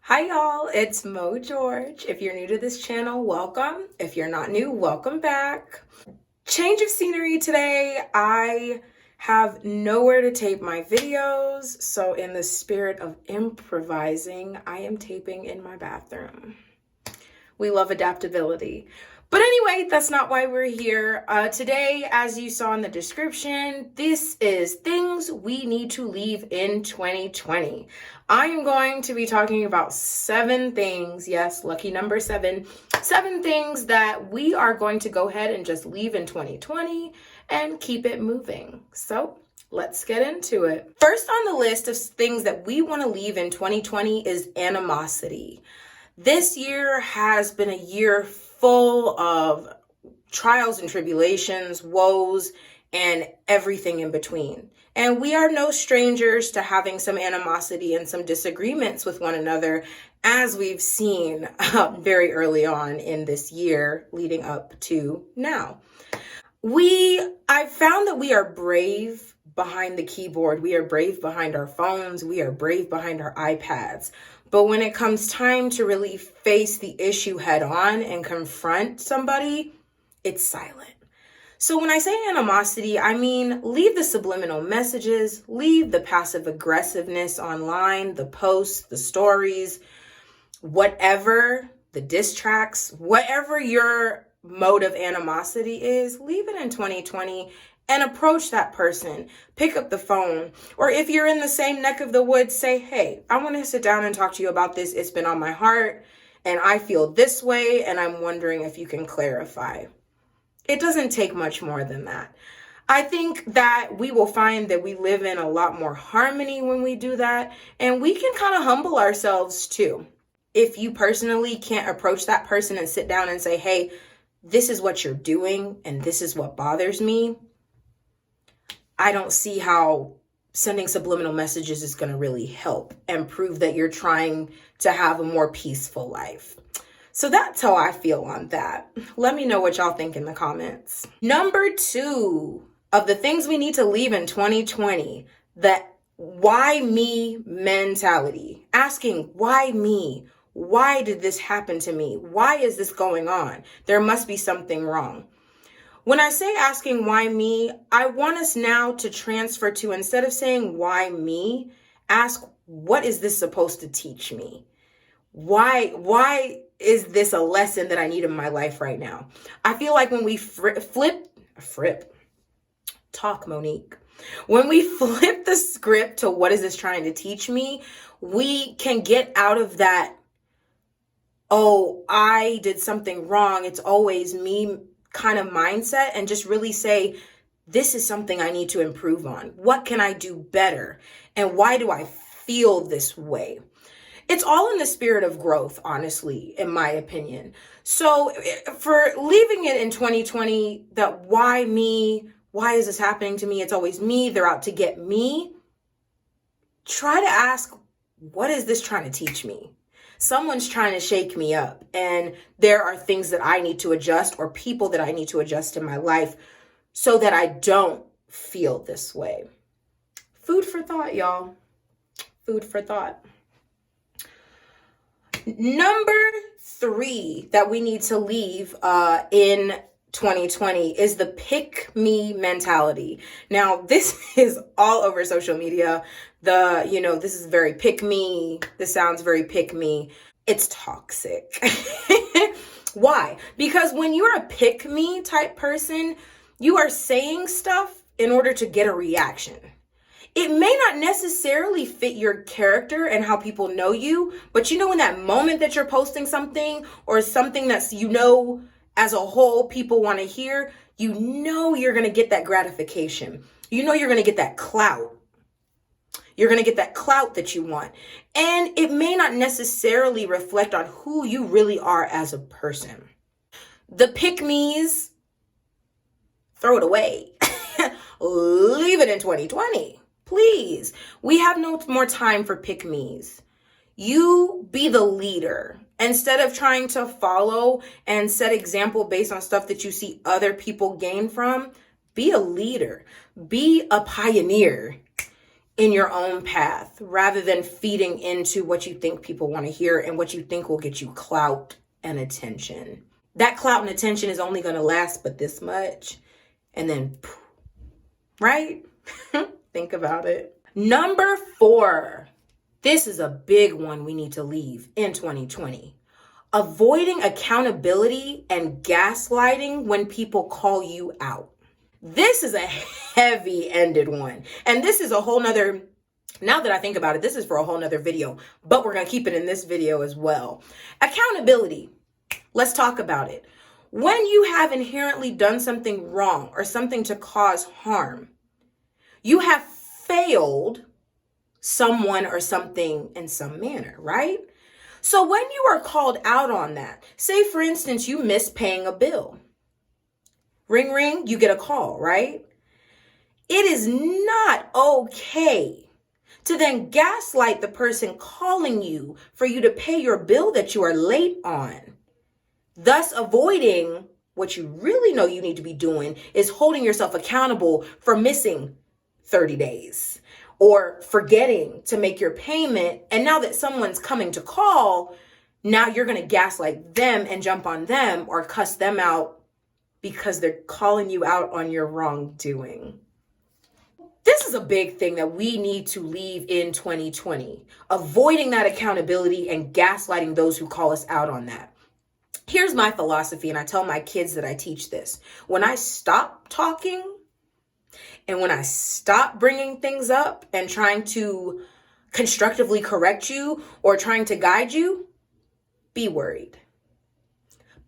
Hi y'all, it's Mo George. If you're new to this channel, welcome. If you're not new, welcome back. Change of scenery today. I have nowhere to tape my videos, so in the spirit of improvising, I am taping in my bathroom. We love adaptability. But anyway, that's not why we're here. Today, as you saw in the description, this is things we need to leave in 2020. I am going to be talking about 7 things, yes, lucky number 7, 7 things that we are going to go ahead and just leave in 2020 and keep it moving. So let's get into it. First on the list of things that we want to leave in 2020 is animosity. This year has been a year full of trials and tribulations, woes, and everything in between. And we are no strangers to having some animosity and some disagreements with one another, as we've seen very early on in this year leading up to now. I've found that we are brave behind the keyboard. We are brave behind our phones. We are brave behind our iPads. But when it comes time to really face the issue head on and confront somebody, it's silent. So when I say animosity, I mean leave the subliminal messages, leave the passive aggressiveness online, the posts, the stories, whatever, the diss tracks, whatever your mode of animosity is, leave it in 2020 and approach that person. Pick up the phone. Or if you're in the same neck of the woods, say, hey, I want to sit down and talk to you about this. It's been on my heart and I feel this way and I'm wondering if you can clarify. It doesn't take much more than that. I think that we will find that we live in a lot more harmony when we do that, and we can kind of humble ourselves too. If you personally can't approach that person and sit down and say, hey, this is what you're doing and this is what bothers me, I don't see how sending subliminal messages is going to really help and prove that you're trying to have a more peaceful life. So that's how I feel on that. Let me know what y'all think in the comments. Number 2 of the things we need to leave in 2020, the why me mentality. Asking, why me? Why did this happen to me? Why is this going on? There must be something wrong. When I say asking why me, I want us now to transfer to, instead of saying why me, ask what is this supposed to teach me? Why is this a lesson that I need in my life right now? I feel like when we talk, Monique. When we flip the script to what is this trying to teach me, we can get out of that, oh, I did something wrong, it's always me kind of mindset, and just really say, this is something I need to improve on. What can I do better? And why do I feel this way? It's all in the spirit of growth, honestly, in my opinion. So for leaving it in 2020, that why me? Why is this happening to me? It's always me. They're out to get me. Try to ask, what is this trying to teach me? Someone's trying to shake me up, and there are things that I need to adjust or people that I need to adjust in my life so that I don't feel this way. Food for thought, y'all. Food for thought. Number 3 that we need to leave in 2020 is the pick me mentality. Now, this is all over social media. This is very pick me. This sounds very pick me. It's toxic. Why? Because when you're a pick me type person, you are saying stuff in order to get a reaction. It may not necessarily fit your character and how people know you, but in that moment that you're posting something or something that's, as a whole, people want to hear, you're going to get that gratification. You're going to get that clout. You're going to get that clout that you want. And it may not necessarily reflect on who you really are as a person. The pick-me's, throw it away. Leave it in 2020. Please. We have no more time for pick-me's. You be the leader. Instead of trying to follow and set example based on stuff that you see other people gain from, be a leader. Be a pioneer. in your own path rather than feeding into what you think people want to hear and what you think will get you clout and attention. That clout and attention is only going to last but this much. And then, right? Think about it. Number 4. This is a big one we need to leave in 2020. Avoiding accountability and gaslighting when people call you out. This is a heavy-ended one. And this is a whole nother, now that I think about it, this is for a whole nother video, but we're going to keep it in this video as well. Accountability. Let's talk about it. When you have inherently done something wrong or something to cause harm, you have failed someone or something in some manner, right? So when you are called out on that, say for instance, you missed paying a bill. Ring, ring, you get a call, right? It is not okay to then gaslight the person calling you for you to pay your bill that you are late on. Thus avoiding what you really know you need to be doing is holding yourself accountable for missing 30 days or forgetting to make your payment. And now that someone's coming to call, now you're going to gaslight them and jump on them or cuss them out because they're calling you out on your wrongdoing. This is a big thing that we need to leave in 2020, avoiding that accountability and gaslighting those who call us out on that. Here's my philosophy, and I tell my kids that I teach this. When I stop talking and when I stop bringing things up and trying to constructively correct you or trying to guide you, be worried.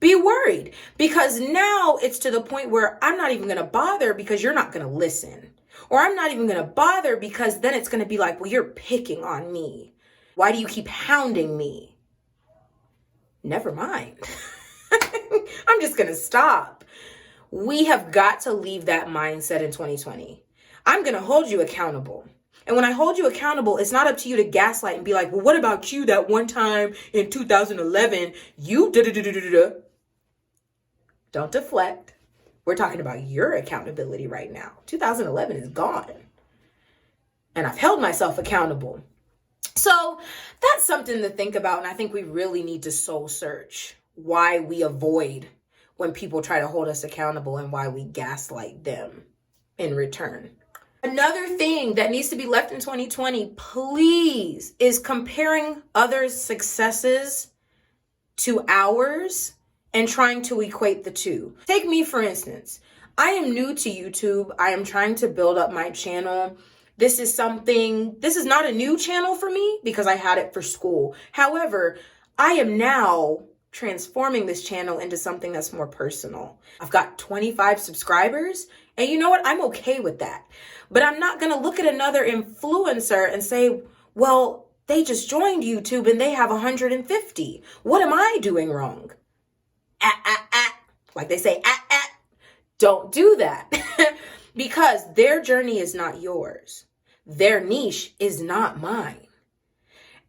Be worried, because now it's to the point where I'm not even going to bother because you're not going to listen. Or I'm not even going to bother because then it's going to be like, well, you're picking on me. Why do you keep hounding me? Never mind. I'm just going to stop. We have got to leave that mindset in 2020. I'm going to hold you accountable. And when I hold you accountable, it's not up to you to gaslight and be like, well, what about you that one time in 2011, you da-da-da-da-da-da. Don't deflect. We're talking about your accountability right now. 2011 is gone. And I've held myself accountable. So that's something to think about. And I think we really need to soul search why we avoid when people try to hold us accountable and why we gaslight them in return. Another thing that needs to be left in 2020, please, is comparing others' successes to ours and trying to equate the two. Take me, for instance. I am new to YouTube. I am trying to build up my channel. This is not a new channel for me because I had it for school. However, I am now transforming this channel into something that's more personal. I've got 25 subscribers, and you know what? I'm okay with that. But I'm not gonna look at another influencer and say, well, they just joined YouTube and they have 150. What am I doing wrong? Like they say, don't do that. Because their journey is not yours. Their niche is not mine.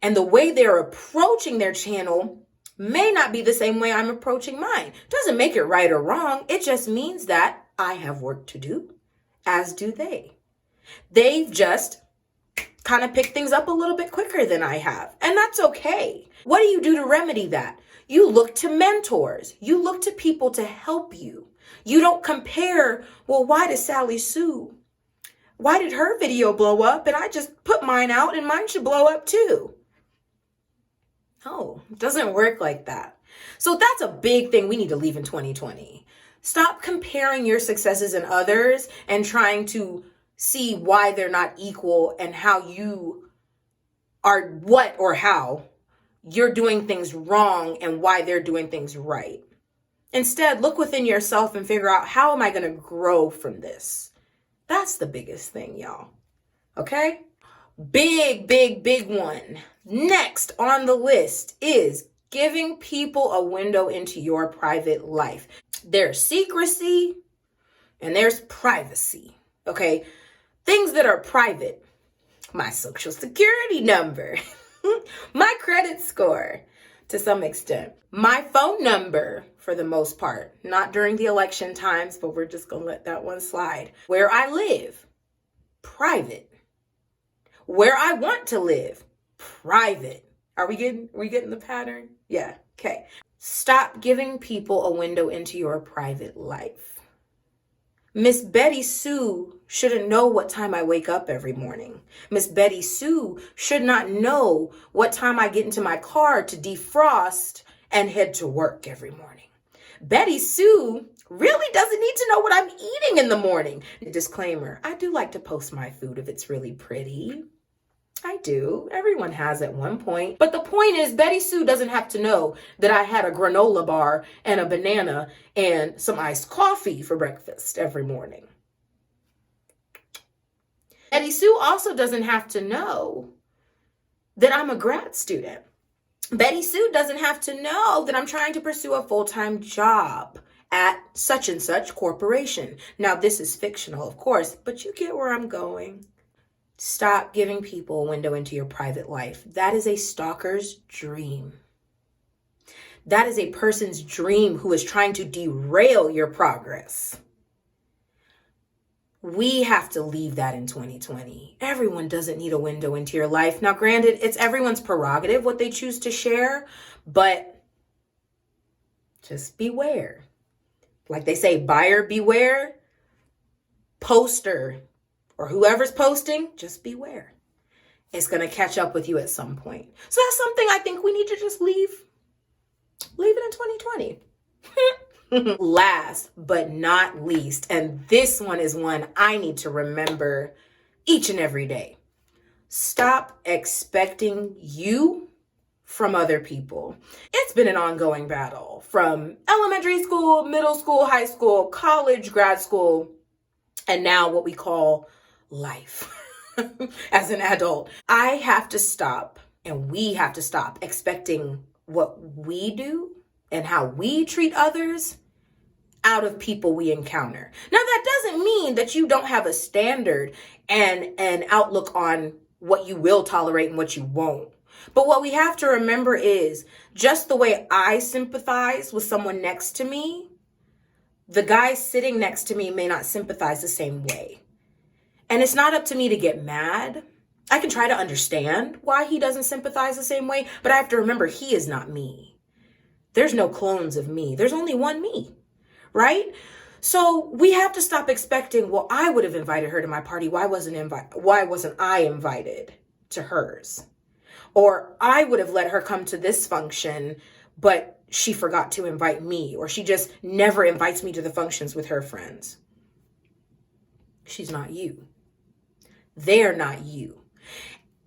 And the way they're approaching their channel may not be the same way I'm approaching mine. Doesn't make it right or wrong. It just means that I have work to do, as do they. They've just kind of picked things up a little bit quicker than I have. And that's okay. What do you do to remedy that? You look to mentors. You look to people to help you. You don't compare, well, why did Sally Sue? Why did her video blow up and I just put mine out and mine should blow up too? No, it doesn't work like that. So that's a big thing we need to leave in 2020. Stop comparing your successes and others and trying to see why they're not equal and how you are what or how you're doing things wrong and why they're doing things right. Instead, look within yourself and figure out, how am I going to grow from this? That's the biggest thing, y'all. Okay? Big one. Next on the list is giving people a window into your private life. There's secrecy and there's privacy. Okay? Things that are private. My social security number. My credit score, to some extent. My phone number, for the most part. Not during the election times, but we're just going to let that one slide. Where I live. Private. where I want to live, private. Are we getting the pattern? Yeah, okay. Stop giving people a window into your private life. Miss Betty Sue shouldn't know what time I wake up every morning. Miss Betty Sue should not know what time I get into my car to defrost and head to work every morning. Betty Sue really doesn't need to know what I'm eating in the morning. Disclaimer, I do like to post my food if it's really pretty. I do. Everyone has at one point. But the point is, Betty Sue doesn't have to know that I had a granola bar and a banana and some iced coffee for breakfast every morning. Betty Sue also doesn't have to know that I'm a grad student. Betty Sue doesn't have to know that I'm trying to pursue a full-time job at such and such corporation. Now, this is fictional, of course, but you get where I'm going. Stop giving people a window into your private life. That is a stalker's dream. That is a person's dream who is trying to derail your progress. We have to leave that in 2020. Everyone doesn't need a window into your life. Now, granted, it's everyone's prerogative what they choose to share, but just beware. Like they say, buyer beware, poster, or whoever's posting, just beware. It's going to catch up with you at some point. So that's something I think we need to just leave it in 2020. Last but not least, and this one is one I need to remember each and every day. Stop expecting you from other people. It's been an ongoing battle from elementary school, middle school, high school, college, grad school, and now what we call life as an adult. I have to stop, and we have to stop expecting what we do and how we treat others out of people we encounter. Now, that doesn't mean that you don't have a standard and an outlook on what you will tolerate and what you won't. But what we have to remember is just the way I sympathize with someone next to me, the guy sitting next to me may not sympathize the same way. And it's not up to me to get mad. I can try to understand why he doesn't sympathize the same way, but I have to remember he is not me. There's no clones of me. There's only one me, right? So we have to stop expecting, well, I would have invited her to my party. Why wasn't I invited to hers? Or I would have let her come to this function, but she forgot to invite me, or she just never invites me to the functions with her friends. She's not you. They're not you.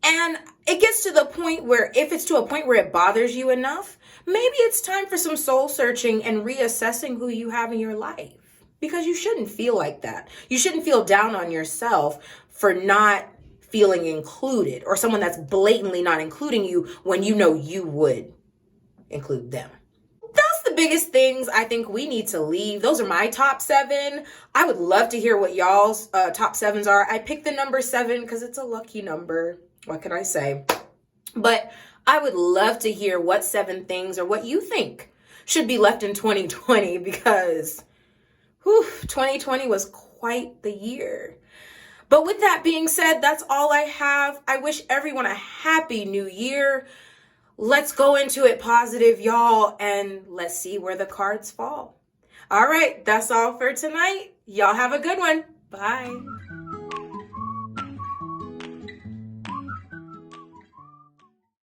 And it gets to the point where if it's to a point where it bothers you enough, maybe it's time for some soul searching and reassessing who you have in your life. Because you shouldn't feel like that. You shouldn't feel down on yourself for not feeling included, or someone that's blatantly not including you when you know you would include them. That's the biggest things I think we need to leave. Those are my top 7. I would love to hear what y'all's top 7s are. I picked the number 7 because it's a lucky number. What can I say? But I would love to hear what 7 things or what you think should be left in 2020, because 2020 was quite the year. But with that being said, that's all I have. I wish everyone a happy new year. Let's go into it positive, y'all, and let's see where the cards fall. All right, that's all for tonight. Y'all have a good one. Bye.